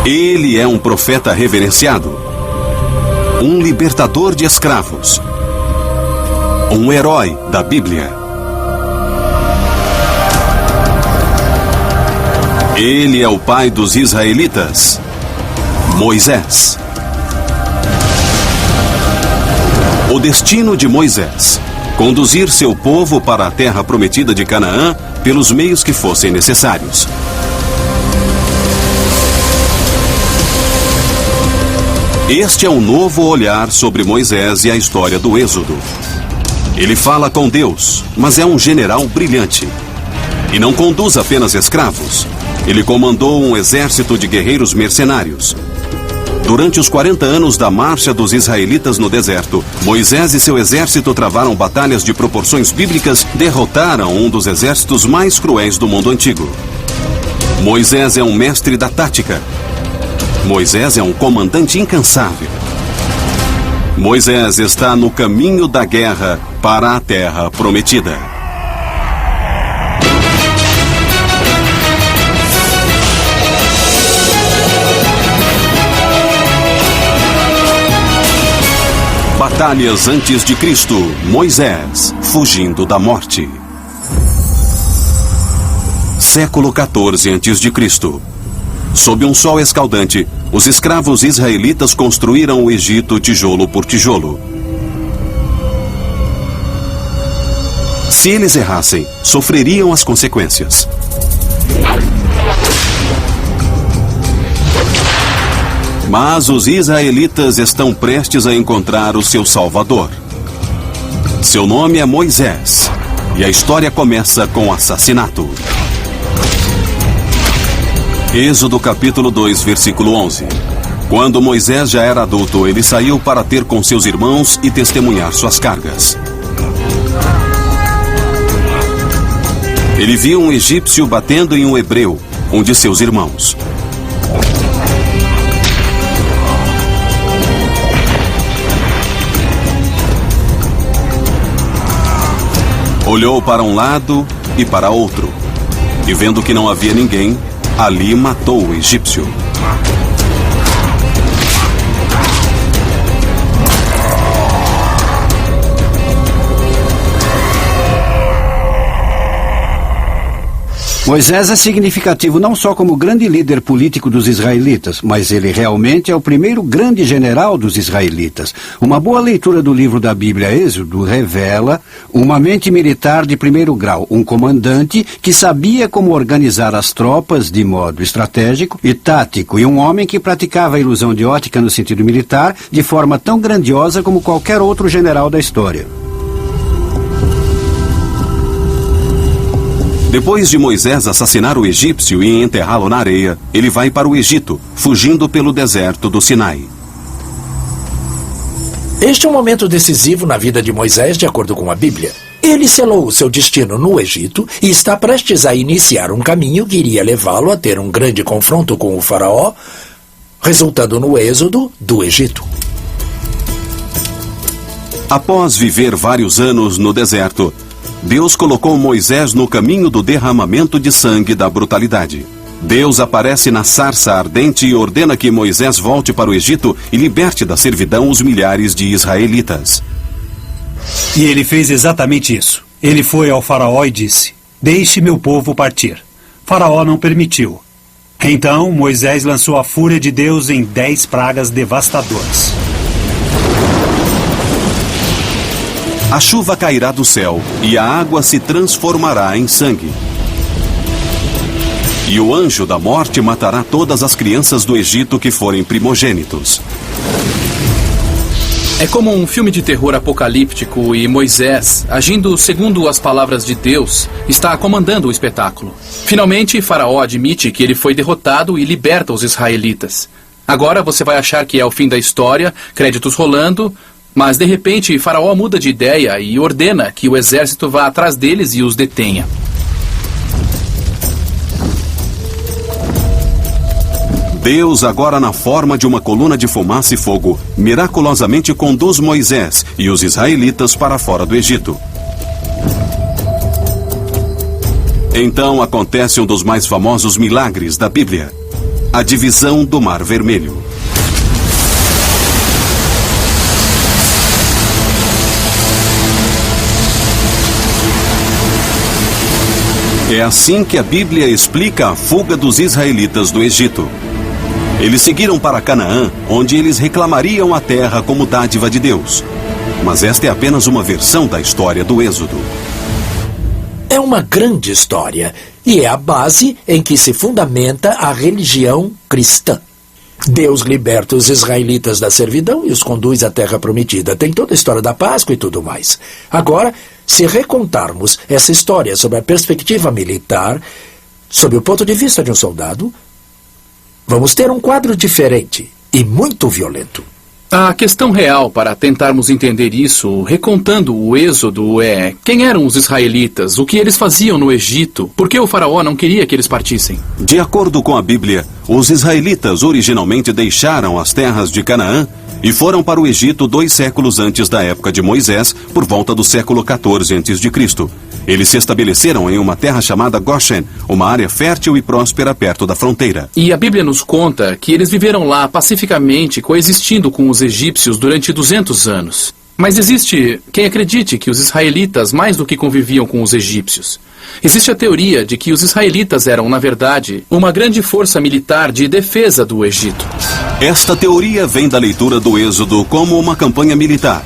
Ele é um profeta reverenciado, um libertador de escravos, um herói da Bíblia. Ele é o pai dos israelitas, Moisés. O destino de Moisés: conduzir seu povo para a terra prometida de Canaã pelos meios que fossem necessários. Este é um novo olhar sobre Moisés e a história do Êxodo. Ele fala com Deus, mas é um general brilhante. E não conduz apenas escravos. Ele comandou um exército de guerreiros mercenários. Durante os 40 anos da marcha dos israelitas no deserto, Moisés e seu exército travaram batalhas de proporções bíblicas, derrotaram um dos exércitos mais cruéis do mundo antigo. Moisés é um mestre da tática. Moisés é um comandante incansável. Moisés está no caminho da guerra para a terra prometida. Batalhas antes de Cristo, Moisés, fugindo da morte. Século 14 a.C. Sob um sol escaldante, os escravos israelitas construíram o Egito tijolo por tijolo. Se eles errassem, sofreriam as consequências. Mas os israelitas estão prestes a encontrar o seu Salvador. Seu nome é Moisés, e a história começa com assassinato. Êxodo capítulo 2, versículo 11. Quando Moisés já era adulto, ele saiu para ter com seus irmãos e testemunhar suas cargas. Ele viu um egípcio batendo em um hebreu, um de seus irmãos. Olhou para um lado e para outro, e vendo que não havia ninguém, ali matou o egípcio. Moisés é significativo não só como grande líder político dos israelitas, mas ele realmente é o primeiro grande general dos israelitas. Uma boa leitura do livro da Bíblia Êxodo revela uma mente militar de primeiro grau, um comandante que sabia como organizar as tropas de modo estratégico e tático, e um homem que praticava a ilusão de ótica no sentido militar de forma tão grandiosa como qualquer outro general da história. Depois de Moisés assassinar o egípcio e enterrá-lo na areia, ele vai para o Egito, fugindo pelo deserto do Sinai. Este é um momento decisivo na vida de Moisés, de acordo com a Bíblia. Ele selou o seu destino no Egito e está prestes a iniciar um caminho que iria levá-lo a ter um grande confronto com o faraó, resultando no êxodo do Egito. Após viver vários anos no deserto, Deus colocou Moisés no caminho do derramamento de sangue da brutalidade. Deus aparece na sarça ardente e ordena que Moisés volte para o Egito e liberte da servidão os milhares de israelitas. E ele fez exatamente isso. Ele foi ao faraó e disse: "Deixe meu povo partir." Faraó não permitiu. Então Moisés lançou a fúria de Deus em 10 pragas devastadoras. A chuva cairá do céu e a água se transformará em sangue. E o anjo da morte matará todas as crianças do Egito que forem primogênitos. É como um filme de terror apocalíptico e Moisés, agindo segundo as palavras de Deus, está comandando o espetáculo. Finalmente, Faraó admite que ele foi derrotado e liberta os israelitas. Agora você vai achar que é o fim da história, créditos rolando, mas de repente Faraó muda de ideia e ordena que o exército vá atrás deles e os detenha. Deus, agora na forma de uma coluna de fumaça e fogo, miraculosamente conduz Moisés e os israelitas para fora do Egito. Então acontece um dos mais famosos milagres da Bíblia: A divisão do Mar Vermelho. É assim que a Bíblia explica a fuga dos israelitas do Egito. Eles seguiram para Canaã, onde eles reclamariam a terra como dádiva de Deus. Mas esta é apenas uma versão da história do Êxodo. É uma grande história e é a base em que se fundamenta a religião cristã. Deus liberta os israelitas da servidão e os conduz à terra prometida. Tem toda a história da Páscoa e tudo mais. Agora, se recontarmos essa história sob a perspectiva militar, sob o ponto de vista de um soldado, vamos ter um quadro diferente e muito violento. A questão real para tentarmos entender isso, recontando o Êxodo, é quem eram os israelitas, o que eles faziam no Egito, por que o faraó não queria que eles partissem. De acordo com a Bíblia, os israelitas originalmente deixaram as terras de Canaã e foram para o Egito 2 séculos antes da época de Moisés, por volta do século 14 a.C. Eles se estabeleceram em uma terra chamada Goshen, uma área fértil e próspera perto da fronteira. E a Bíblia nos conta que eles viveram lá pacificamente, coexistindo com os egípcios durante 200 anos. Mas existe quem acredite que os israelitas mais do que conviviam com os egípcios. Existe a teoria de que os israelitas eram, na verdade, uma grande força militar de defesa do Egito. Esta teoria vem da leitura do Êxodo como uma campanha militar.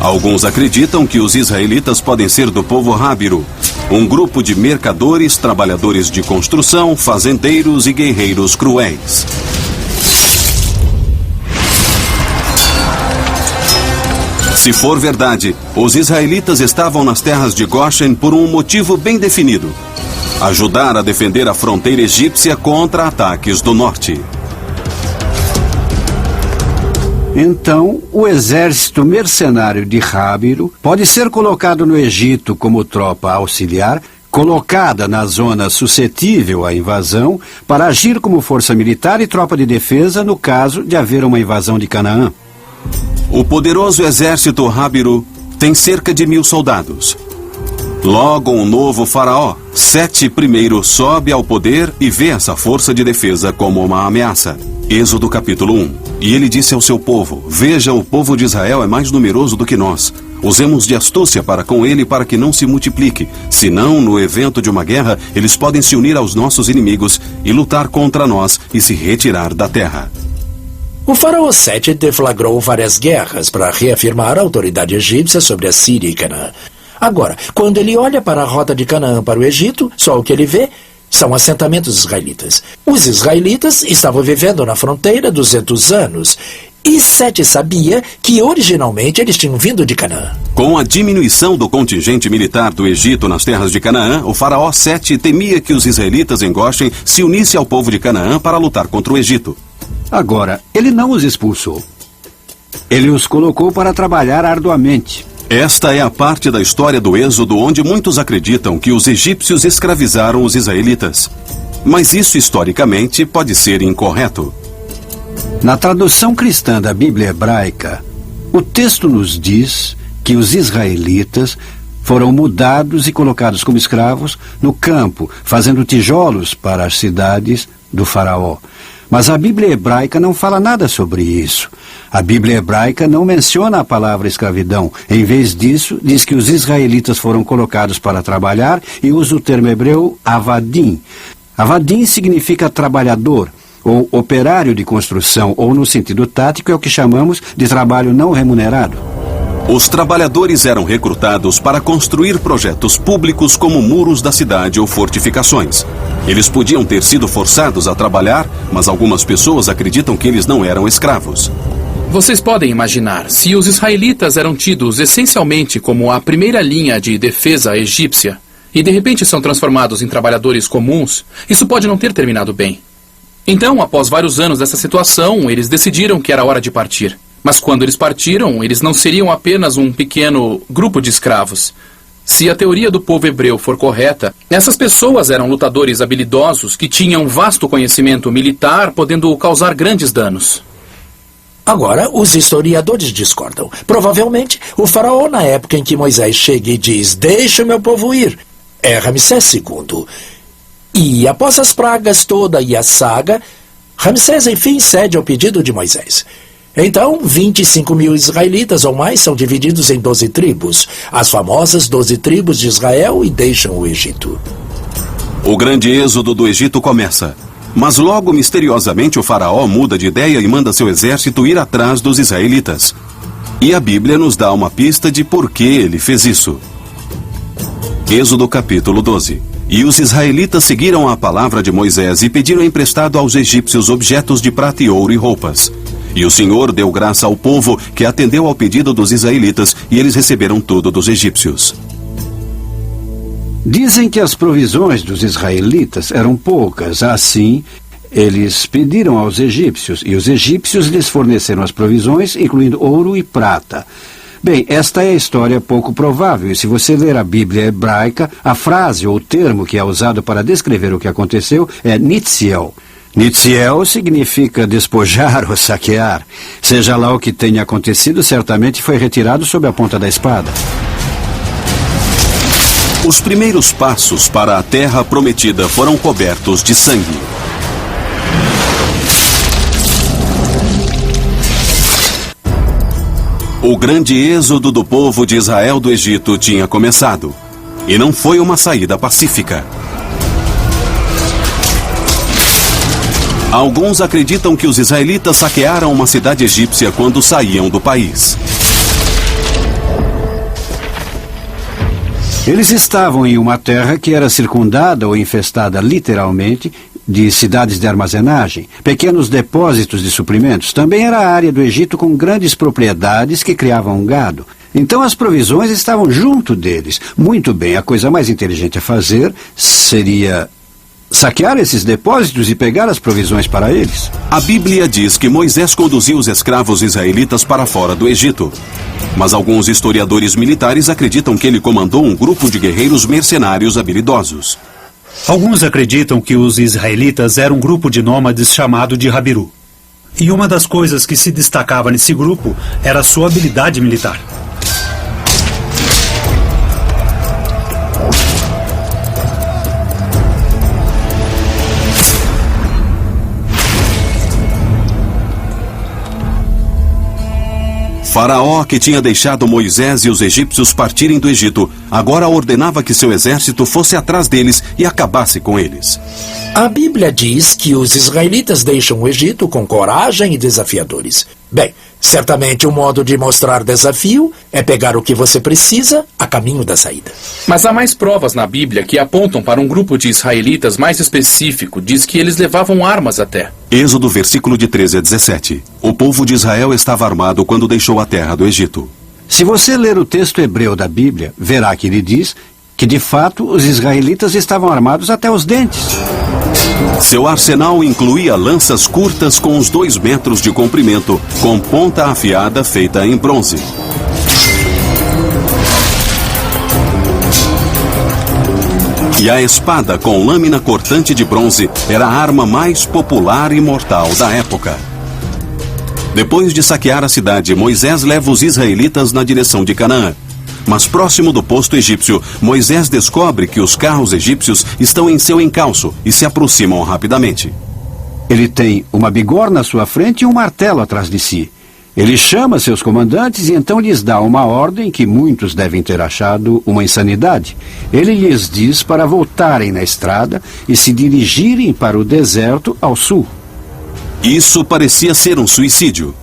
Alguns acreditam que os israelitas podem ser do povo Hábiro, um grupo de mercadores, trabalhadores de construção, fazendeiros e guerreiros cruéis. Se for verdade, os israelitas estavam nas terras de Goshen por um motivo bem definido: ajudar a defender a fronteira egípcia contra ataques do norte. Então, o exército mercenário de Hábiro pode ser colocado no Egito como tropa auxiliar, colocada na zona suscetível à invasão, para agir como força militar e tropa de defesa no caso de haver uma invasão de Canaã. O poderoso exército Hábiro tem cerca de 1000 soldados. Logo, um novo faraó, Sete I, sobe ao poder e vê essa força de defesa como uma ameaça. Êxodo capítulo 1. E ele disse ao seu povo: veja, o povo de Israel é mais numeroso do que nós. Usemos de astúcia para com ele para que não se multiplique. Senão, no evento de uma guerra, eles podem se unir aos nossos inimigos e lutar contra nós e se retirar da terra. O faraó Sete deflagrou várias guerras para reafirmar a autoridade egípcia sobre a Síria e Canaã. Agora, quando ele olha para a rota de Canaã para o Egito, só o que ele vê são assentamentos israelitas. Os israelitas estavam vivendo na fronteira 200 anos. E Sete sabia que originalmente eles tinham vindo de Canaã. Com a diminuição do contingente militar do Egito nas terras de Canaã, o faraó Sete temia que os israelitas em Goshen se unissem ao povo de Canaã para lutar contra o Egito. Agora, ele não os expulsou. Ele os colocou para trabalhar arduamente. Esta é a parte da história do Êxodo onde muitos acreditam que os egípcios escravizaram os israelitas. Mas isso, historicamente, pode ser incorreto. Na tradução cristã da Bíblia hebraica, o texto nos diz que os israelitas foram mudados e colocados como escravos no campo, fazendo tijolos para as cidades do faraó. Mas a Bíblia hebraica não fala nada sobre isso. A Bíblia hebraica não menciona a palavra escravidão. Em vez disso, diz que os israelitas foram colocados para trabalhar e usa o termo hebreu avadim. Avadim significa trabalhador ou operário de construção, ou no sentido tático é o que chamamos de trabalho não remunerado. Os trabalhadores eram recrutados para construir projetos públicos como muros da cidade ou fortificações. Eles podiam ter sido forçados a trabalhar, mas algumas pessoas acreditam que eles não eram escravos. Vocês podem imaginar, se os israelitas eram tidos essencialmente como a primeira linha de defesa egípcia, e de repente são transformados em trabalhadores comuns, isso pode não ter terminado bem. Então, após vários anos dessa situação, eles decidiram que era hora de partir. Mas quando eles partiram, eles não seriam apenas um pequeno grupo de escravos. Se a teoria do povo hebreu for correta, essas pessoas eram lutadores habilidosos que tinham vasto conhecimento militar, podendo causar grandes danos. Agora, os historiadores discordam. Provavelmente, o faraó, na época em que Moisés chega e diz: deixa o meu povo ir, é Ramsés II. E após as pragas toda e a saga, Ramsés, enfim, cede ao pedido de Moisés. Então, 25 mil israelitas ou mais são divididos em 12 tribos, as famosas 12 tribos de Israel, e deixam o Egito. O grande êxodo do Egito começa. Mas logo, misteriosamente, o faraó muda de ideia e manda seu exército ir atrás dos israelitas. E a Bíblia nos dá uma pista de por que ele fez isso. Êxodo capítulo 12. E os israelitas seguiram a palavra de Moisés e pediram emprestado aos egípcios objetos de prata e ouro e roupas. E o Senhor deu graça ao povo que atendeu ao pedido dos israelitas, e eles receberam tudo dos egípcios. Dizem que as provisões dos israelitas eram poucas. Assim, eles pediram aos egípcios, e os egípcios lhes forneceram as provisões, incluindo ouro e prata. Bem, esta é a história pouco provável, e se você ler a Bíblia hebraica, a frase ou o termo que é usado para descrever o que aconteceu é nitziel. Nitziel significa despojar ou saquear. Seja lá o que tenha acontecido, certamente foi retirado sob a ponta da espada. Os primeiros passos para a terra prometida foram cobertos de sangue. O grande êxodo do povo de Israel do Egito tinha começado. E não foi uma saída pacífica. Alguns acreditam que os israelitas saquearam uma cidade egípcia quando saíam do país. Eles estavam em uma terra que era circundada ou infestada literalmente de cidades de armazenagem, pequenos depósitos de suprimentos. Também era a área do Egito com grandes propriedades que criavam gado. Então as provisões estavam junto deles. Muito bem, a coisa mais inteligente a fazer seria saquear esses depósitos e pegar as provisões para eles. A Bíblia diz que Moisés conduziu os escravos israelitas para fora do Egito. Mas alguns historiadores militares acreditam que ele comandou um grupo de guerreiros mercenários habilidosos. Alguns acreditam que os israelitas eram um grupo de nômades chamado de Habiru. E uma das coisas que se destacava nesse grupo era a sua habilidade militar. Faraó, que tinha deixado Moisés e os egípcios partirem do Egito, agora ordenava que seu exército fosse atrás deles e acabasse com eles. A Bíblia diz que os israelitas deixam o Egito com coragem e desafiadores. Bem, certamente um modo de mostrar desafio é pegar o que você precisa a caminho da saída. Mas há mais provas na Bíblia que apontam para um grupo de israelitas mais específico. Diz que eles levavam armas até. Êxodo, versículo de 13 a 17. O povo de Israel estava armado quando deixou a terra do Egito. Se você ler o texto hebreu da Bíblia, verá que ele diz que, de fato, os israelitas estavam armados até os dentes. Seu arsenal incluía lanças curtas com uns 2 metros de comprimento, com ponta afiada feita em bronze. E a espada com lâmina cortante de bronze era a arma mais popular e mortal da época. Depois de saquear a cidade, Moisés leva os israelitas na direção de Canaã. Mas próximo do posto egípcio, Moisés descobre que os carros egípcios estão em seu encalço e se aproximam rapidamente. Ele tem uma bigorna à sua frente e um martelo atrás de si. Ele chama seus comandantes e então lhes dá uma ordem que muitos devem ter achado uma insanidade. Ele lhes diz para voltarem na estrada e se dirigirem para o deserto ao sul. Isso parecia ser um suicídio.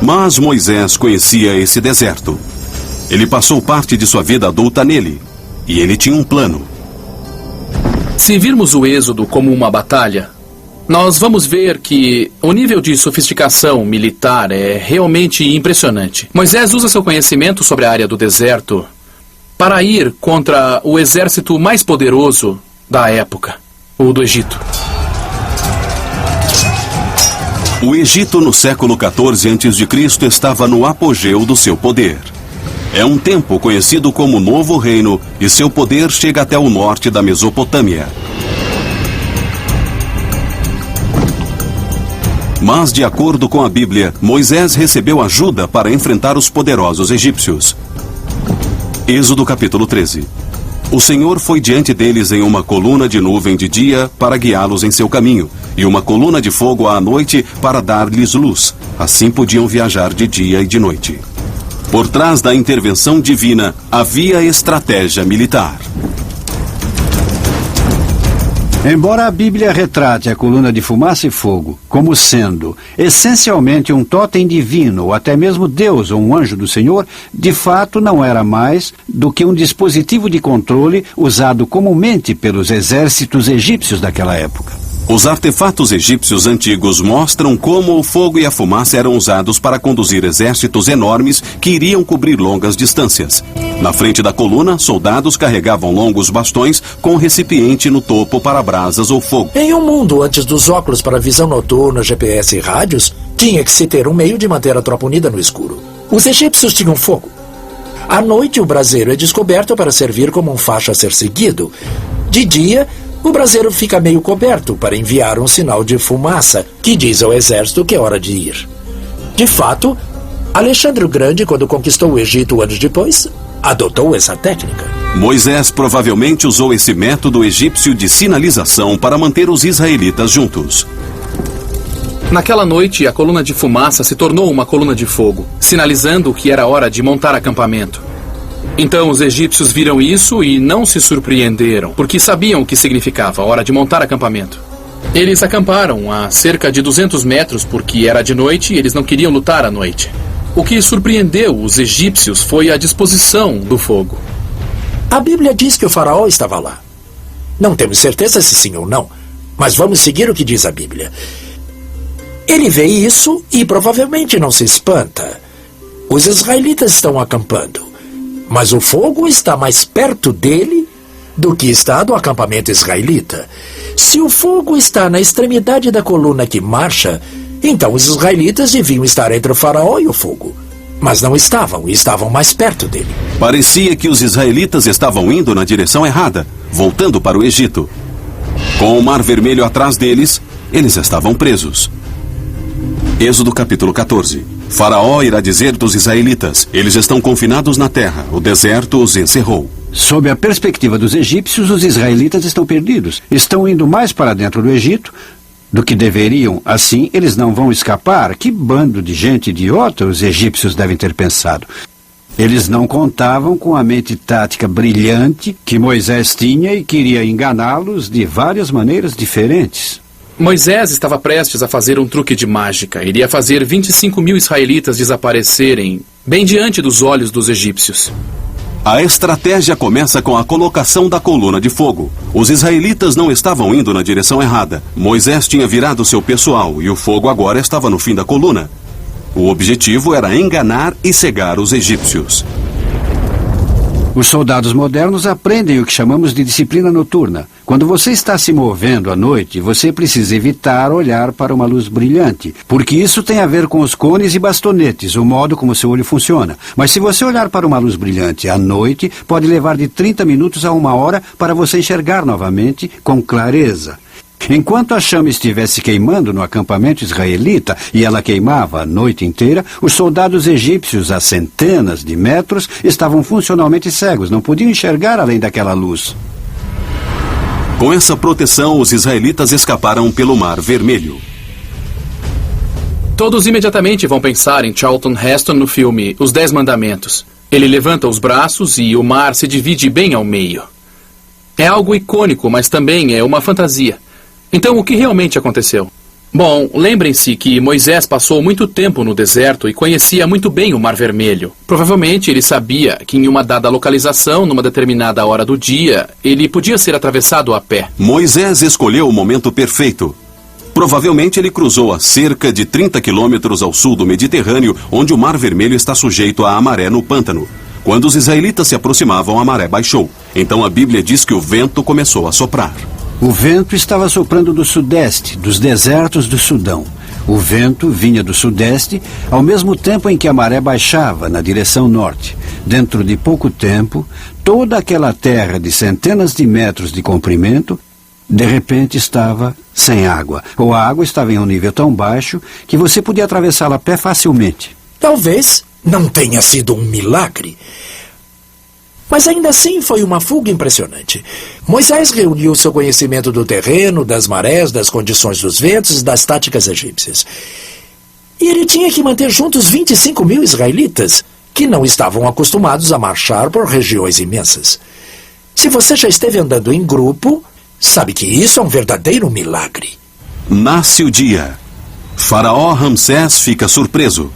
Mas Moisés conhecia esse deserto. Ele passou parte de sua vida adulta nele. E ele tinha um plano. Se virmos o Êxodo como uma batalha, nós vamos ver que o nível de sofisticação militar é realmente impressionante. Moisés usa seu conhecimento sobre a área do deserto para ir contra o exército mais poderoso da época, o do Egito. O Egito no século XIV a.C. estava no apogeu do seu poder. É um tempo conhecido como Novo Reino e seu poder chega até o norte da Mesopotâmia. Mas, de acordo com a Bíblia, Moisés recebeu ajuda para enfrentar os poderosos egípcios. Êxodo capítulo 13. O Senhor foi diante deles em uma coluna de nuvem de dia para guiá-los em seu caminho, e uma coluna de fogo à noite para dar-lhes luz. Assim podiam viajar de dia e de noite. Por trás da intervenção divina havia estratégia militar. Embora a Bíblia retrate a coluna de fumaça e fogo como sendo essencialmente um totem divino, ou até mesmo Deus ou um anjo do Senhor, de fato não era mais do que um dispositivo de controle usado comumente pelos exércitos egípcios daquela época. Os artefatos egípcios antigos mostram como o fogo e a fumaça eram usados para conduzir exércitos enormes que iriam cobrir longas distâncias. Na frente da coluna, soldados carregavam longos bastões com recipiente no topo para brasas ou fogo. Em um mundo antes dos óculos para visão noturna, GPS e rádios, tinha que se ter um meio de manter a tropa unida no escuro. Os egípcios tinham fogo. À noite, o braseiro é descoberto para servir como um facho a ser seguido. De dia, o braseiro fica meio coberto para enviar um sinal de fumaça que diz ao exército que é hora de ir. De fato, Alexandre o Grande, quando conquistou o Egito anos depois, adotou essa técnica. Moisés provavelmente usou esse método egípcio de sinalização para manter os israelitas juntos. Naquela noite, a coluna de fumaça se tornou uma coluna de fogo, sinalizando que era hora de montar acampamento. Então os egípcios viram isso e não se surpreenderam, porque sabiam o que significava hora de montar acampamento. Eles acamparam a cerca de 200 metros porque era de noite e eles não queriam lutar à noite. O que surpreendeu os egípcios foi a disposição do fogo. A Bíblia diz que o faraó estava lá. Não temos certeza se sim ou não, mas vamos seguir o que diz a Bíblia. Ele vê isso e provavelmente não se espanta. Os israelitas estão acampando. Mas o fogo está mais perto dele do que está do acampamento israelita. Se o fogo está na extremidade da coluna que marcha, então os israelitas deviam estar entre o faraó e o fogo. Mas não estavam, e estavam mais perto dele. Parecia que os israelitas estavam indo na direção errada, voltando para o Egito. Com o Mar Vermelho atrás deles, eles estavam presos. Êxodo capítulo 14. Faraó irá dizer dos israelitas: eles estão confinados na terra, o deserto os encerrou. Sob a perspectiva dos egípcios, os israelitas estão perdidos. Estão indo mais para dentro do Egito do que deveriam. Assim, eles não vão escapar. Que bando de gente idiota os egípcios devem ter pensado. Eles não contavam com a mente tática brilhante que Moisés tinha e queria enganá-los de várias maneiras diferentes. Moisés estava prestes a fazer um truque de mágica. Iria fazer 25 mil israelitas desaparecerem bem diante dos olhos dos egípcios. A estratégia começa com a colocação da coluna de fogo. Os israelitas não estavam indo na direção errada. Moisés tinha virado seu pessoal e o fogo agora estava no fim da coluna. O objetivo era enganar e cegar os egípcios. Os soldados modernos aprendem o que chamamos de disciplina noturna. Quando você está se movendo à noite, você precisa evitar olhar para uma luz brilhante, porque isso tem a ver com os cones e bastonetes, o modo como seu olho funciona. Mas se você olhar para uma luz brilhante à noite, pode levar de 30 minutos a 1 hora para você enxergar novamente com clareza. Enquanto a chama estivesse queimando no acampamento israelita, e ela queimava a noite inteira, os soldados egípcios a centenas de metros estavam funcionalmente cegos, não podiam enxergar além daquela luz. Com essa proteção, os israelitas escaparam pelo Mar Vermelho. Todos imediatamente vão pensar em Charlton Heston no filme Os 10 Mandamentos. Ele levanta os braços e o mar se divide bem ao meio. É algo icônico, mas também é uma fantasia. Então, o que realmente aconteceu? Bom, lembrem-se que Moisés passou muito tempo no deserto e conhecia muito bem o Mar Vermelho. Provavelmente ele sabia que em uma dada localização, numa determinada hora do dia, ele podia ser atravessado a pé. Moisés escolheu o momento perfeito. Provavelmente ele cruzou a cerca de 30 quilômetros ao sul do Mediterrâneo, onde o Mar Vermelho está sujeito à maré no pântano. Quando os israelitas se aproximavam, a maré baixou. Então a Bíblia diz que o vento começou a soprar. O vento estava soprando do sudeste, dos desertos do Sudão. O vento vinha do sudeste, ao mesmo tempo em que a maré baixava na direção norte. Dentro de pouco tempo, toda aquela terra de centenas de metros de comprimento, de repente estava sem água. Ou a água estava em um nível tão baixo que você podia atravessá-la a pé facilmente. Talvez não tenha sido um milagre. Mas ainda assim foi uma fuga impressionante. Moisés reuniu seu conhecimento do terreno, das marés, das condições dos ventos e das táticas egípcias. E ele tinha que manter juntos 25 mil israelitas, que não estavam acostumados a marchar por regiões imensas. Se você já esteve andando em grupo, sabe que isso é um verdadeiro milagre. Nasce o dia. Faraó Ramsés fica surpreso.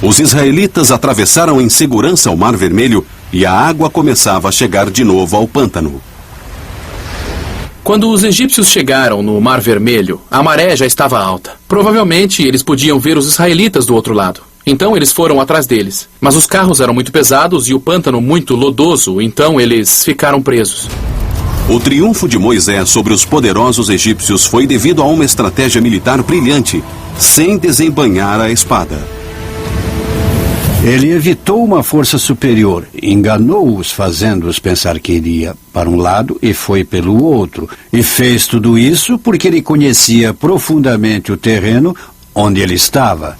Os israelitas atravessaram em segurança o Mar Vermelho e a água começava a chegar de novo ao pântano. Quando os egípcios chegaram no Mar Vermelho, a maré já estava alta. Provavelmente eles podiam ver os israelitas do outro lado. Então eles foram atrás deles. Mas os carros eram muito pesados e o pântano muito lodoso, então eles ficaram presos. O triunfo de Moisés sobre os poderosos egípcios foi devido a uma estratégia militar brilhante, sem desembainhar a espada. Ele evitou uma força superior, enganou-os fazendo-os pensar que iria para um lado e foi pelo outro. E fez tudo isso porque ele conhecia profundamente o terreno onde ele estava.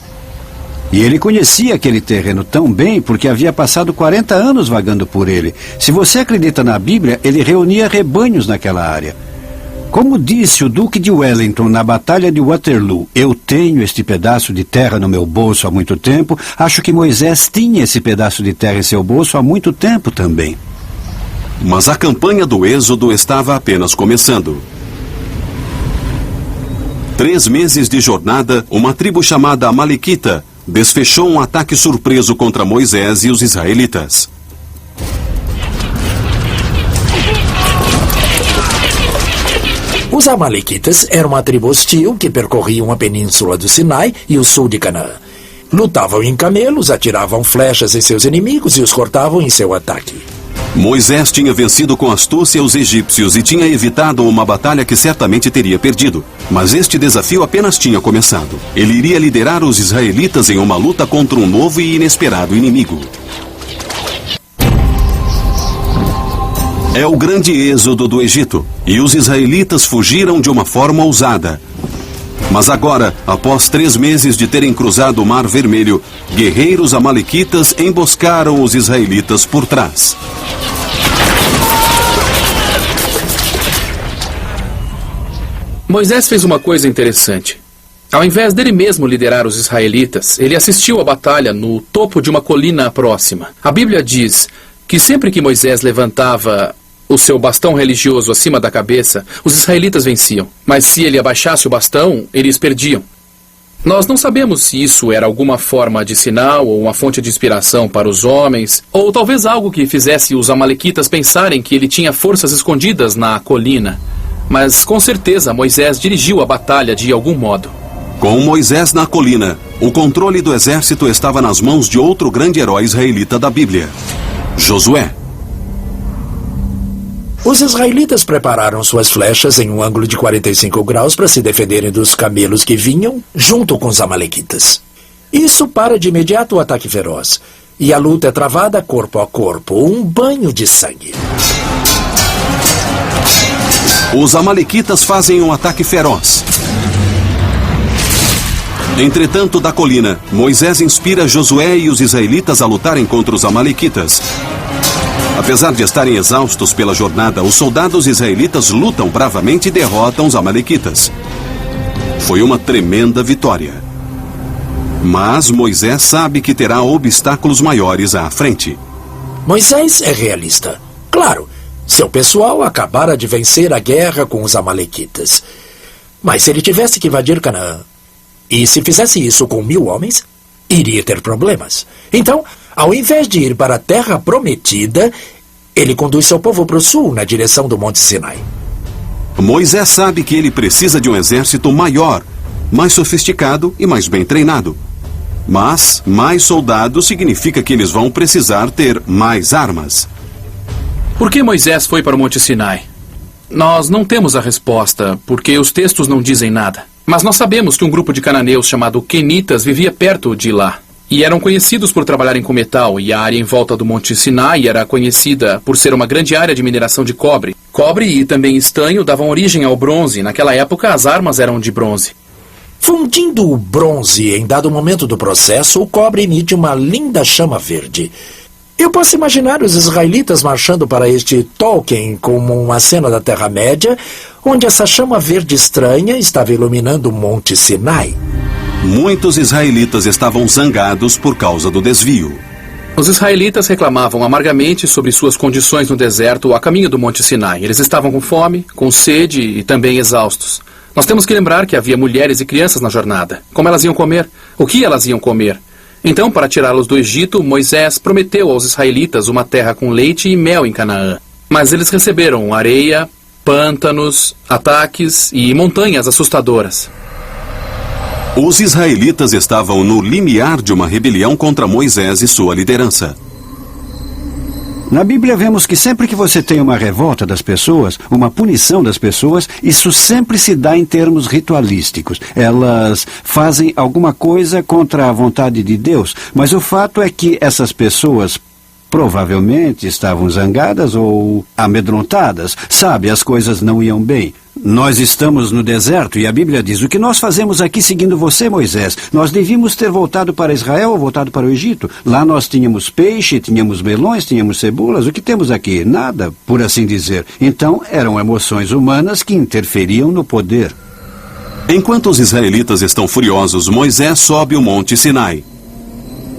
E ele conhecia aquele terreno tão bem porque havia passado 40 anos vagando por ele. Se você acredita na Bíblia, ele reunia rebanhos naquela área. Como disse o Duque de Wellington na Batalha de Waterloo, eu tenho este pedaço de terra no meu bolso há muito tempo, acho que Moisés tinha esse pedaço de terra em seu bolso há muito tempo também. Mas a campanha do Êxodo estava apenas começando. 3 meses de jornada, uma tribo chamada Amalequita desfechou um ataque surpreso contra Moisés e os israelitas. Os amalequitas eram uma tribo hostil que percorriam a península do Sinai e o sul de Canaã. Lutavam em camelos, atiravam flechas em seus inimigos e os cortavam em seu ataque. Moisés tinha vencido com astúcia os egípcios e tinha evitado uma batalha que certamente teria perdido. Mas este desafio apenas tinha começado. Ele iria liderar os israelitas em uma luta contra um novo e inesperado inimigo. É o grande êxodo do Egito, e os israelitas fugiram de uma forma ousada. Mas agora, após 3 meses de terem cruzado o Mar Vermelho, guerreiros amalequitas emboscaram os israelitas por trás. Moisés fez uma coisa interessante. Ao invés dele mesmo liderar os israelitas, ele assistiu à batalha no topo de uma colina próxima. A Bíblia diz que sempre que Moisés levantava o seu bastão religioso acima da cabeça, os israelitas venciam. Mas se ele abaixasse o bastão, eles perdiam. Nós não sabemos se isso era alguma forma de sinal ou uma fonte de inspiração para os homens, ou talvez algo que fizesse os amalequitas pensarem que ele tinha forças escondidas na colina. Mas com certeza Moisés dirigiu a batalha de algum modo. Com Moisés na colina, o controle do exército estava nas mãos de outro grande herói israelita da Bíblia, Josué. Os israelitas prepararam suas flechas em um ângulo de 45 graus para se defenderem dos camelos que vinham junto com os amalequitas. Isso para de imediato o ataque feroz. E a luta é travada corpo a corpo, um banho de sangue. Os amalequitas fazem um ataque feroz. Entretanto, da colina, Moisés inspira Josué e os israelitas a lutarem contra os amalequitas. Apesar de estarem exaustos pela jornada, os soldados israelitas lutam bravamente e derrotam os amalequitas. Foi uma tremenda vitória. Mas Moisés sabe que terá obstáculos maiores à frente. Moisés é realista. Claro, seu pessoal acabara de vencer a guerra com os amalequitas. Mas se ele tivesse que invadir Canaã, e se fizesse isso com 1000 homens, iria ter problemas. Então, ao invés de ir para a terra prometida, ele conduz seu povo para o sul, na direção do Monte Sinai. Moisés sabe que ele precisa de um exército maior, mais sofisticado e mais bem treinado. Mas mais soldados significa que eles vão precisar ter mais armas. Por que Moisés foi para o Monte Sinai? Nós não temos a resposta, porque os textos não dizem nada. Mas nós sabemos que um grupo de cananeus chamado Quenitas vivia perto de lá. E eram conhecidos por trabalharem com metal, e a área em volta do Monte Sinai era conhecida por ser uma grande área de mineração de cobre. Cobre e também estanho davam origem ao bronze. Naquela época, as armas eram de bronze. Fundindo o bronze em dado momento do processo, o cobre emite uma linda chama verde. Eu posso imaginar os israelitas marchando para este Tolkien como uma cena da Terra-média, onde essa chama verde estranha estava iluminando o Monte Sinai. Muitos israelitas estavam zangados por causa do desvio. Os israelitas reclamavam amargamente sobre suas condições no deserto a caminho do Monte Sinai. Eles estavam com fome, com sede e também exaustos. Nós temos que lembrar que havia mulheres e crianças na jornada. Como elas iam comer? O que elas iam comer? Então, para tirá-los do Egito, Moisés prometeu aos israelitas uma terra com leite e mel em Canaã. Mas eles receberam areia, pântanos, ataques e montanhas assustadoras. Os israelitas estavam no limiar de uma rebelião contra Moisés e sua liderança. Na Bíblia vemos que sempre que você tem uma revolta das pessoas, uma punição das pessoas, isso sempre se dá em termos ritualísticos. Elas fazem alguma coisa contra a vontade de Deus, mas o fato é que essas pessoas provavelmente estavam zangadas ou amedrontadas. Sabe, as coisas não iam bem. Nós estamos no deserto e a Bíblia diz: o que nós fazemos aqui seguindo você, Moisés? Nós devíamos ter voltado para Israel ou voltado para o Egito. Lá nós tínhamos peixe, tínhamos melões, tínhamos cebolas. O que temos aqui? Nada, por assim dizer. Então, eram emoções humanas que interferiam no poder. Enquanto os israelitas estão furiosos, Moisés sobe o Monte Sinai.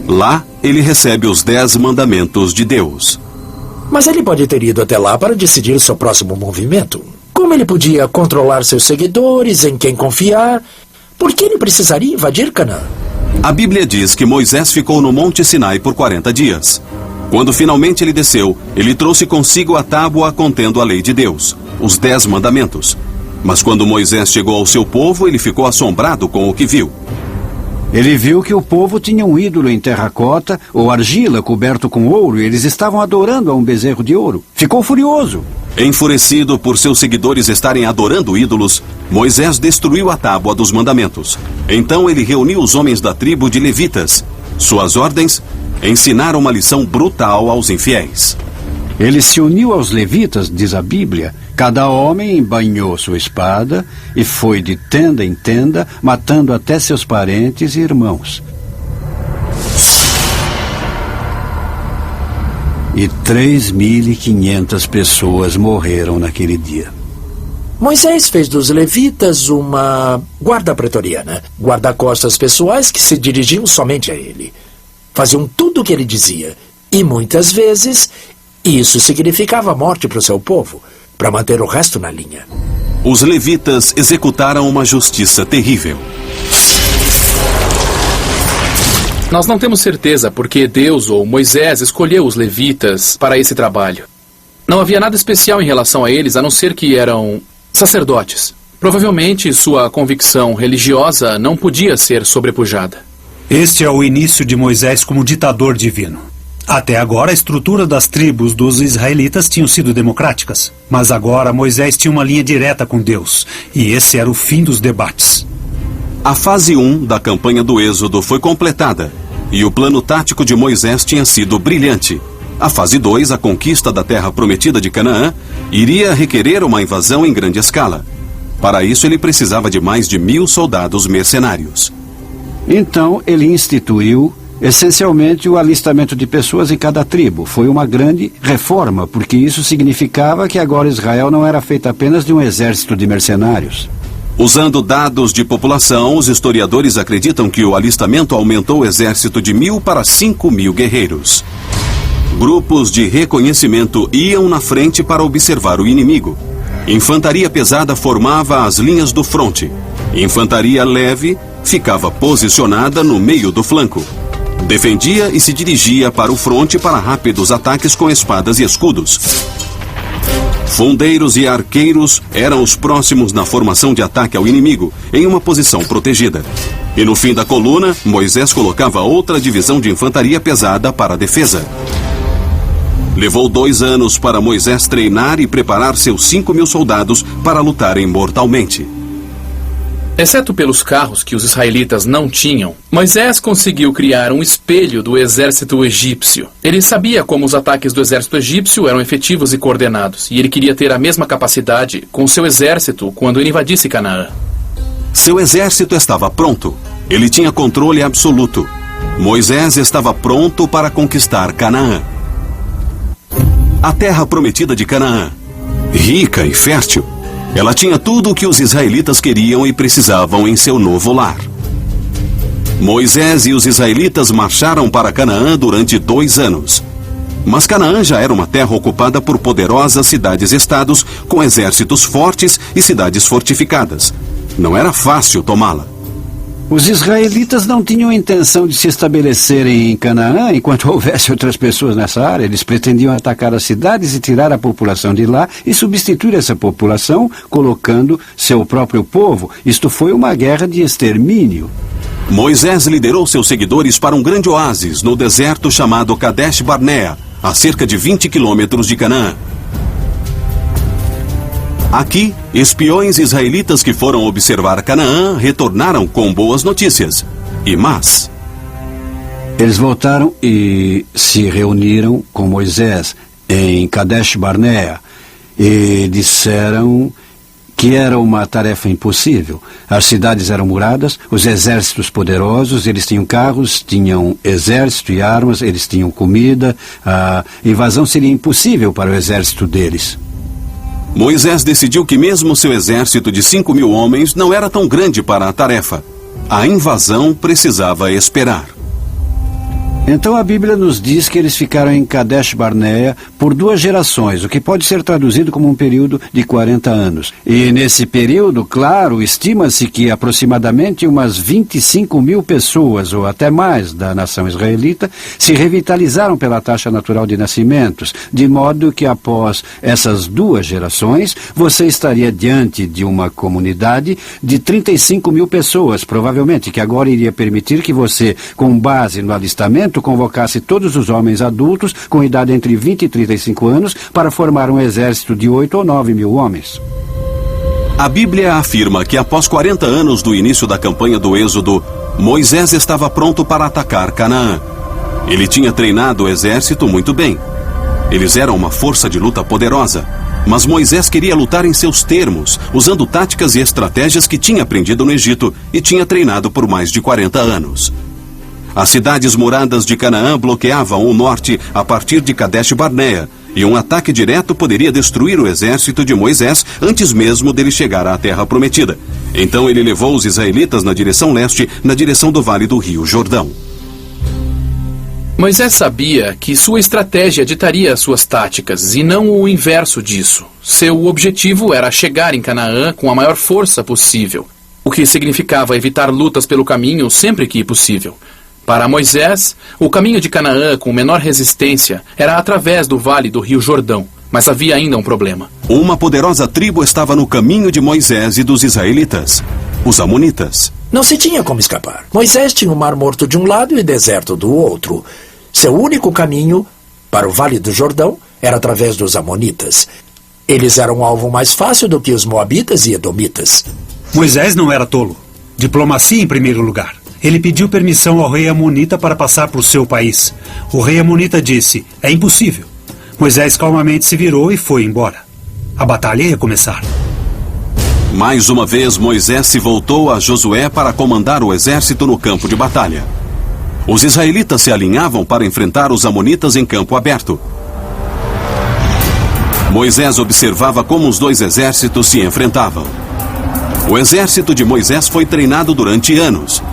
Lá, ele recebe os 10 mandamentos de Deus. Mas ele pode ter ido até lá para decidir seu próximo movimento. Como ele podia controlar seus seguidores, em quem confiar? Por que ele precisaria invadir Canaã? A Bíblia diz que Moisés ficou no Monte Sinai por 40 dias. Quando finalmente ele desceu, ele trouxe consigo a tábua contendo a lei de Deus, os 10 mandamentos. Mas quando Moisés chegou ao seu povo, ele ficou assombrado com o que viu. Ele viu que o povo tinha um ídolo em terracota ou argila coberto com ouro e eles estavam adorando a um bezerro de ouro. Ficou furioso. Enfurecido por seus seguidores estarem adorando ídolos, Moisés destruiu a tábua dos mandamentos. Então ele reuniu os homens da tribo de levitas. Suas ordens: ensinar uma lição brutal aos infiéis. Ele se uniu aos levitas, diz a Bíblia. Cada homem embainhou sua espada e foi de tenda em tenda, matando até seus parentes e irmãos. E 3.500 pessoas morreram naquele dia. Moisés fez dos levitas uma guarda pretoriana, guarda-costas pessoais que se dirigiam somente a ele. Faziam tudo o que ele dizia, e muitas vezes isso significava morte para o seu povo, para manter o resto na linha. Os levitas executaram uma justiça terrível. Nós não temos certeza porque Deus ou Moisés escolheu os levitas para esse trabalho. Não havia nada especial em relação a eles, a não ser que eram sacerdotes. Provavelmente sua convicção religiosa não podia ser sobrepujada. Este é o início de Moisés como ditador divino. Até agora, a estrutura das tribos dos israelitas tinham sido democráticas. Mas agora Moisés tinha uma linha direta com Deus. E esse era o fim dos debates. A fase 1 da campanha do Êxodo foi completada. E o plano tático de Moisés tinha sido brilhante. A fase 2, a conquista da terra prometida de Canaã, iria requerer uma invasão em grande escala. Para isso, ele precisava de mais de 1.000 soldados mercenários. Então, ele instituiu essencialmente o alistamento de pessoas em cada tribo. Foi uma grande reforma, porque isso significava que agora Israel não era feita apenas de um exército de mercenários. Usando dados de população, os historiadores acreditam que o alistamento aumentou o exército de 1.000 para 5.000 guerreiros. Grupos de reconhecimento iam na frente para observar o inimigo. Infantaria pesada formava as linhas do fronte. Infantaria leve ficava posicionada no meio do flanco. Defendia e se dirigia para o fronte para rápidos ataques com espadas e escudos. Fundeiros e arqueiros eram os próximos na formação de ataque ao inimigo, em uma posição protegida. E no fim da coluna, Moisés colocava outra divisão de infantaria pesada para a defesa. Levou 2 anos para Moisés treinar e preparar seus 5.000 soldados para lutarem mortalmente. Exceto pelos carros que os israelitas não tinham, Moisés conseguiu criar um espelho do exército egípcio. Ele sabia como os ataques do exército egípcio eram efetivos e coordenados, e ele queria ter a mesma capacidade com seu exército quando ele invadisse Canaã. Seu exército estava pronto. Ele tinha controle absoluto. Moisés estava pronto para conquistar Canaã. A terra prometida de Canaã. Rica e fértil, ela tinha tudo o que os israelitas queriam e precisavam em seu novo lar. Moisés e os israelitas marcharam para Canaã durante 2 anos. Mas Canaã já era uma terra ocupada por poderosas cidades-estados com exércitos fortes e cidades fortificadas. Não era fácil tomá-la. Os israelitas não tinham intenção de se estabelecerem em Canaã enquanto houvesse outras pessoas nessa área. Eles pretendiam atacar as cidades e tirar a população de lá e substituir essa população colocando seu próprio povo. Isto foi uma guerra de extermínio. Moisés liderou seus seguidores para um grande oásis no deserto chamado Kadesh Barnea, a cerca de 20 quilômetros de Canaã. Aqui, espiões israelitas que foram observar Canaã retornaram com boas notícias e más. Eles voltaram e se reuniram com Moisés em Kadesh Barnea e disseram que era uma tarefa impossível. As cidades eram muradas, os exércitos poderosos, eles tinham carros, tinham exército e armas, eles tinham comida. A invasão seria impossível para o exército deles. Moisés decidiu que mesmo seu exército de 5.000 homens não era tão grande para a tarefa. A invasão precisava esperar. Então a Bíblia nos diz que eles ficaram em Kadesh Barnea por 2 gerações, o que pode ser traduzido como um período de 40 anos. E nesse período, claro, estima-se que aproximadamente umas 25.000 pessoas, ou até mais, da nação israelita, se revitalizaram pela taxa natural de nascimentos, de modo que após essas 2 gerações, você estaria diante de uma comunidade de 35.000 pessoas, provavelmente, que agora iria permitir que você, com base no alistamento, convocasse todos os homens adultos com idade entre 20 e 35 anos para formar um exército de 8 ou 9 mil homens. A Bíblia afirma que após 40 anos do início da campanha do Êxodo, Moisés estava pronto para atacar Canaã. Ele tinha treinado o exército muito bem. Eles eram uma força de luta poderosa, mas Moisés queria lutar em seus termos, usando táticas e estratégias que tinha aprendido no Egito e tinha treinado por mais de 40 anos. As cidades muradas de Canaã bloqueavam o norte a partir de Kadesh Barnea, e um ataque direto poderia destruir o exército de Moisés antes mesmo dele chegar à terra prometida. Então ele levou os israelitas na direção leste, na direção do vale do rio Jordão. Moisés sabia que sua estratégia ditaria suas táticas e não o inverso disso. Seu objetivo era chegar em Canaã com a maior força possível, o que significava evitar lutas pelo caminho sempre que possível. Para Moisés, o caminho de Canaã com menor resistência era através do vale do rio Jordão, mas havia ainda um problema. Uma poderosa tribo estava no caminho de Moisés e dos israelitas, os amonitas. Não se tinha como escapar. Moisés tinha o Mar Morto de um lado e deserto do outro. Seu único caminho para o Vale do Jordão era através dos amonitas. Eles eram um alvo mais fácil do que os moabitas e edomitas. Moisés não era tolo. Diplomacia em primeiro lugar. Ele pediu permissão ao rei amonita para passar por seu país. O rei amonita disse, é impossível. Moisés calmamente se virou e foi embora. A batalha ia começar. Mais uma vez, Moisés se voltou a Josué para comandar o exército no campo de batalha. Os israelitas se alinhavam para enfrentar os amonitas em campo aberto. Moisés observava como os 2 exércitos se enfrentavam. O exército de Moisés foi treinado durante anos.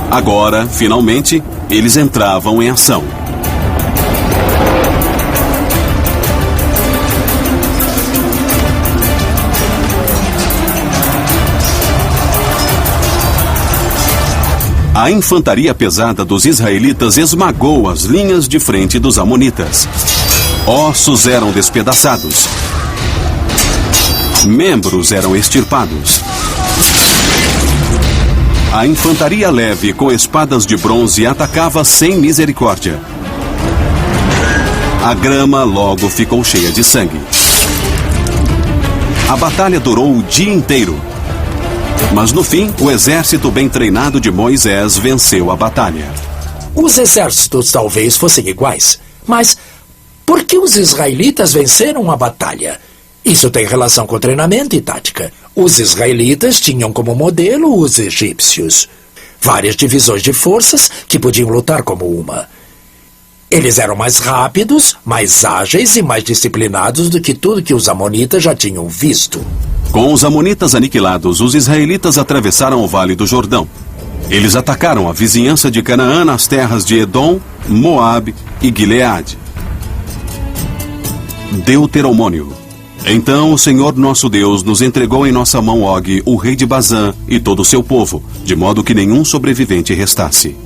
Agora, finalmente, eles entravam em ação. A infantaria pesada dos israelitas esmagou as linhas de frente dos amonitas. Ossos eram despedaçados. Membros eram extirpados. A infantaria leve com espadas de bronze atacava sem misericórdia. A grama logo ficou cheia de sangue. A batalha durou o dia inteiro. Mas no fim, o exército bem treinado de Moisés venceu a batalha. Os exércitos talvez fossem iguais, mas por que os israelitas venceram a batalha? Isso tem relação com treinamento e tática. Os israelitas tinham como modelo os egípcios. Várias divisões de forças que podiam lutar como uma. Eles eram mais rápidos, mais ágeis e mais disciplinados do que tudo que os amonitas já tinham visto. Com os amonitas aniquilados, os israelitas atravessaram o Vale do Jordão. Eles atacaram a vizinhança de Canaã nas terras de Edom, Moabe e Gileade. Deuteronômio. Então o Senhor nosso Deus nos entregou em nossa mão Og, o rei de Bazã, e todo o seu povo, de modo que nenhum sobrevivente restasse.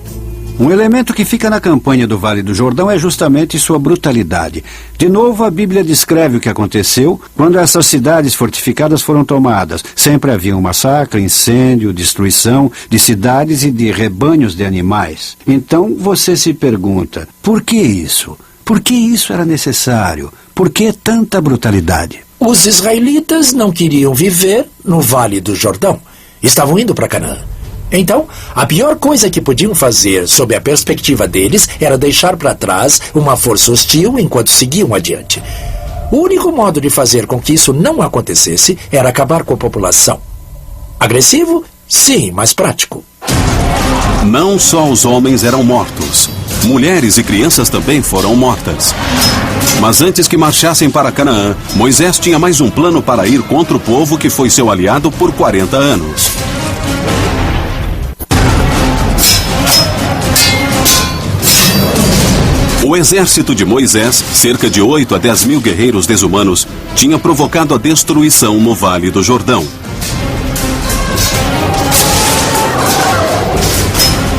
Um elemento que fica na campanha do Vale do Jordão é justamente sua brutalidade. De novo, a Bíblia descreve o que aconteceu quando essas cidades fortificadas foram tomadas. Sempre havia um massacre, incêndio, destruição de cidades e de rebanhos de animais. Então você se pergunta, por que isso? Por que isso era necessário? Por que tanta brutalidade? Os israelitas não queriam viver no Vale do Jordão. Estavam indo para Canaã. Então, a pior coisa que podiam fazer, sob a perspectiva deles, era deixar para trás uma força hostil enquanto seguiam adiante. O único modo de fazer com que isso não acontecesse era acabar com a população. Agressivo? Sim, mas prático. Não só os homens eram mortos, mulheres e crianças também foram mortas. Mas antes que marchassem para Canaã, Moisés tinha mais um plano para ir contra o povo que foi seu aliado por 40 anos. O exército de Moisés, cerca de 8 a 10 mil guerreiros desumanos, tinha provocado a destruição no Vale do Jordão.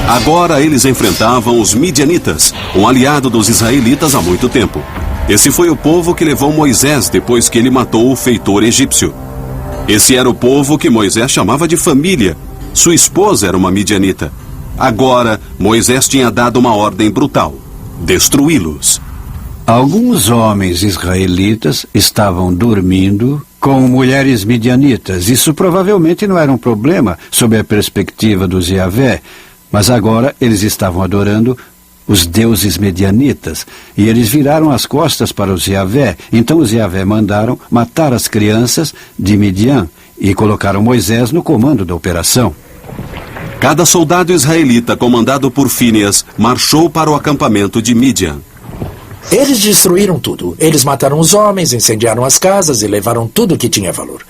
Agora eles enfrentavam os midianitas, um aliado dos israelitas há muito tempo. Esse foi o povo que levou Moisés depois que ele matou o feitor egípcio. Esse era o povo que Moisés chamava de família. Sua esposa era uma midianita. Agora, Moisés tinha dado uma ordem brutal: destruí-los. Alguns homens israelitas estavam dormindo com mulheres midianitas. Isso provavelmente não era um problema sob a perspectiva dos Yahvé, mas agora eles estavam adorando os deuses medianitas, e eles viraram as costas para os Yahvé. Então os Yahvé mandaram matar as crianças de Midian e colocaram Moisés no comando da operação. Cada soldado israelita, comandado por Fíneas, marchou para o acampamento de Midian. Eles destruíram tudo. Eles mataram os homens, incendiaram as casas e levaram tudo que tinha valor.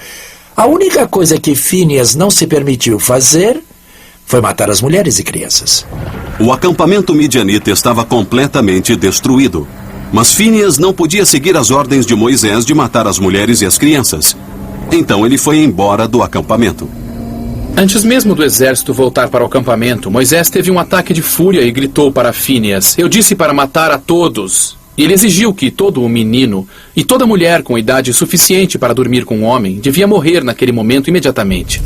A única coisa que Fíneas não se permitiu fazer foi matar as mulheres e crianças. O acampamento midianita estava completamente destruído. Mas Fíneas não podia seguir as ordens de Moisés de matar as mulheres e as crianças. Então ele foi embora do acampamento. Antes mesmo do exército voltar para o acampamento, Moisés teve um ataque de fúria e gritou para Fíneas: "Eu disse para matar a todos." E ele exigiu que todo o menino e toda mulher com idade suficiente para dormir com um homem devia morrer naquele momento imediatamente.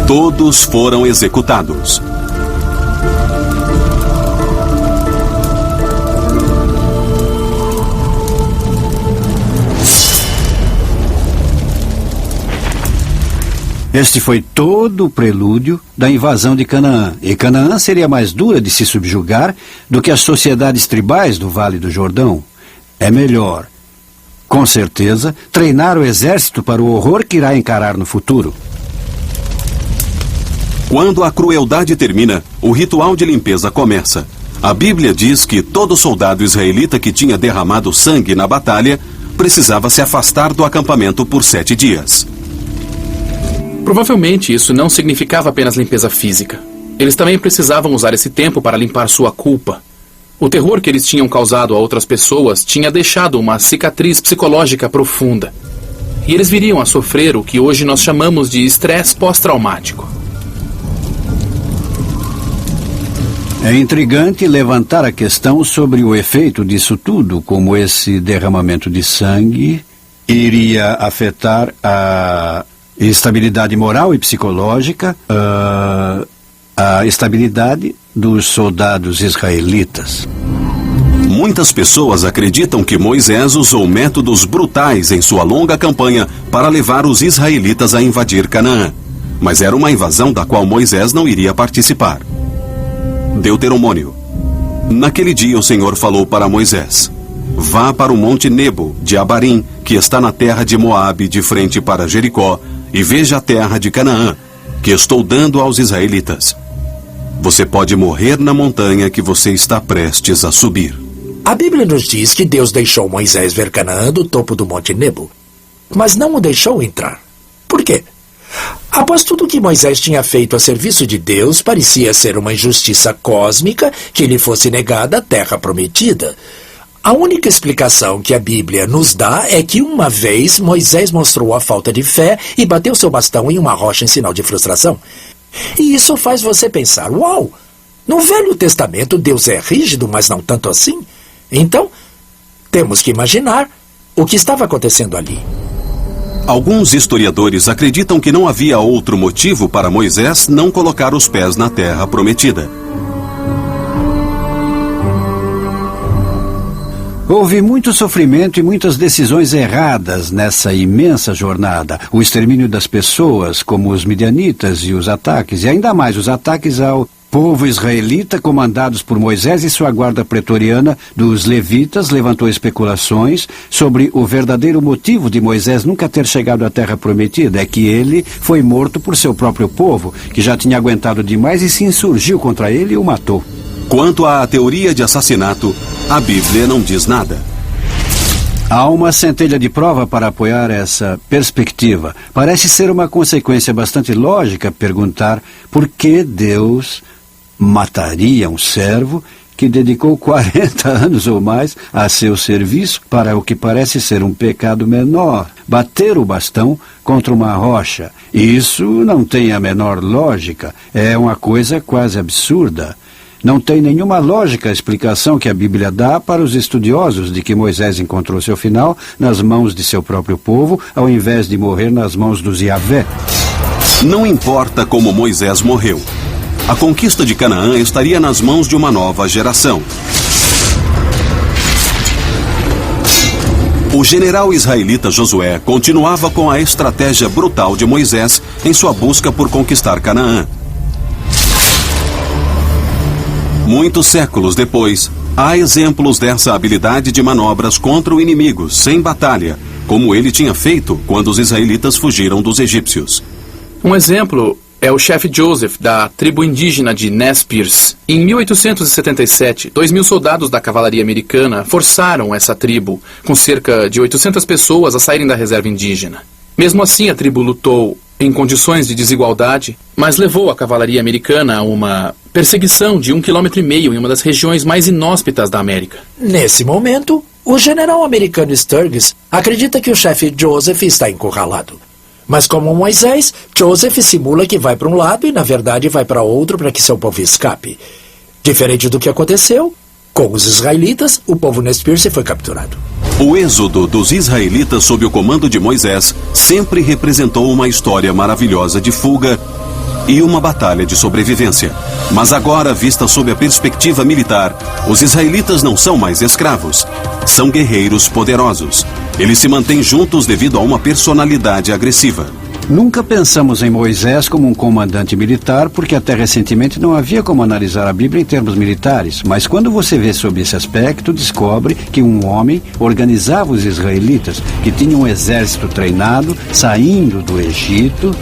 Todos foram executados. Este foi todo o prelúdio da invasão de Canaã. E Canaã seria mais dura de se subjugar do que as sociedades tribais do Vale do Jordão. É melhor, com certeza, treinar o exército para o horror que irá encarar no futuro. Quando a crueldade termina, o ritual de limpeza começa. A Bíblia diz que todo soldado israelita que tinha derramado sangue na batalha precisava se afastar do acampamento por 7 dias. Provavelmente isso não significava apenas limpeza física. Eles também precisavam usar esse tempo para limpar sua culpa. O terror que eles tinham causado a outras pessoas tinha deixado uma cicatriz psicológica profunda. E eles viriam a sofrer o que hoje nós chamamos de estresse pós-traumático. É intrigante levantar a questão sobre o efeito disso tudo, como esse derramamento de sangue iria afetar a estabilidade moral e psicológica, a estabilidade dos soldados israelitas. Muitas pessoas acreditam que Moisés usou métodos brutais em sua longa campanha para levar os israelitas a invadir Canaã. Mas era uma invasão da qual Moisés não iria participar. Deuteronômio. Naquele dia o Senhor falou para Moisés: "Vá para o monte Nebo de Abarim, que está na terra de Moabe, de frente para Jericó, e veja a terra de Canaã, que estou dando aos israelitas. Você pode morrer na montanha que você está prestes a subir. A Bíblia nos diz que Deus deixou Moisés ver Canaã do topo do Monte Nebo, mas não o deixou entrar. Por quê? Após tudo que Moisés tinha feito a serviço de Deus, parecia ser uma injustiça cósmica que lhe fosse negada a terra prometida. A única explicação que a Bíblia nos dá é que uma vez Moisés mostrou a falta de fé e bateu seu bastão em uma rocha em sinal de frustração. E isso faz você pensar, uau, no Velho Testamento Deus é rígido, mas não tanto assim? Então, temos que imaginar o que estava acontecendo ali. Alguns historiadores acreditam que não havia outro motivo para Moisés não colocar os pés na terra prometida. Houve muito sofrimento e muitas decisões erradas nessa imensa jornada. O extermínio das pessoas, como os midianitas e os ataques, e ainda mais os ataques ao povo israelita, comandados por Moisés e sua guarda pretoriana dos levitas, levantou especulações sobre o verdadeiro motivo de Moisés nunca ter chegado à terra prometida. É que ele foi morto por seu próprio povo, que já tinha aguentado demais e se insurgiu contra ele e o matou. Quanto à teoria de assassinato, a Bíblia não diz nada. Há uma centelha de prova para apoiar essa perspectiva. Parece ser uma consequência bastante lógica perguntar por que Deus mataria um servo que dedicou 40 anos ou mais a seu serviço para o que parece ser um pecado menor, bater o bastão contra uma rocha. Isso não tem a menor lógica, é uma coisa quase absurda. Não tem nenhuma lógica a explicação que a Bíblia dá para os estudiosos de que Moisés encontrou seu final nas mãos de seu próprio povo, ao invés de morrer nas mãos dos Yahvé. Não importa como Moisés morreu. A conquista de Canaã estaria nas mãos de uma nova geração. O general israelita Josué continuava com a estratégia brutal de Moisés em sua busca por conquistar Canaã. Muitos séculos depois, há exemplos dessa habilidade de manobras contra o inimigo, sem batalha, como ele tinha feito quando os israelitas fugiram dos egípcios. Um exemplo é o chefe Joseph, da tribo indígena de Nez Perce. Em 1877, 2.000 soldados da cavalaria americana forçaram essa tribo, com cerca de 800 pessoas, a saírem da reserva indígena. Mesmo assim, a tribo lutou em condições de desigualdade, mas levou a cavalaria americana a uma perseguição de 1,5 km em uma das regiões mais inóspitas da América. Nesse momento, o general americano Sturgis acredita que o chefe Joseph está encurralado. Mas como Moisés, Joseph simula que vai para um lado e, na verdade, vai para outro para que seu povo escape. Diferente do que aconteceu com os israelitas, o povo Nez Perce foi capturado. O êxodo dos israelitas sob o comando de Moisés sempre representou uma história maravilhosa de fuga e uma batalha de sobrevivência. Mas agora, vista sob a perspectiva militar, os israelitas não são mais escravos. São guerreiros poderosos. Eles se mantêm juntos devido a uma personalidade agressiva. Nunca pensamos em Moisés como um comandante militar, porque até recentemente não havia como analisar a Bíblia em termos militares. Mas quando você vê sob esse aspecto, descobre que um homem organizava os israelitas, que tinha um exército treinado, saindo do Egito,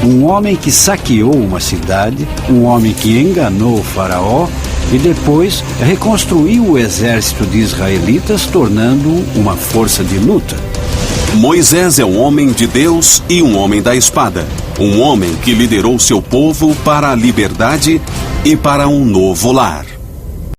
um homem que saqueou uma cidade, um homem que enganou o faraó e depois reconstruiu o exército de israelitas, tornando-o uma força de luta. Moisés é um homem de Deus e um homem da espada. Um homem que liderou seu povo para a liberdade e para um novo lar.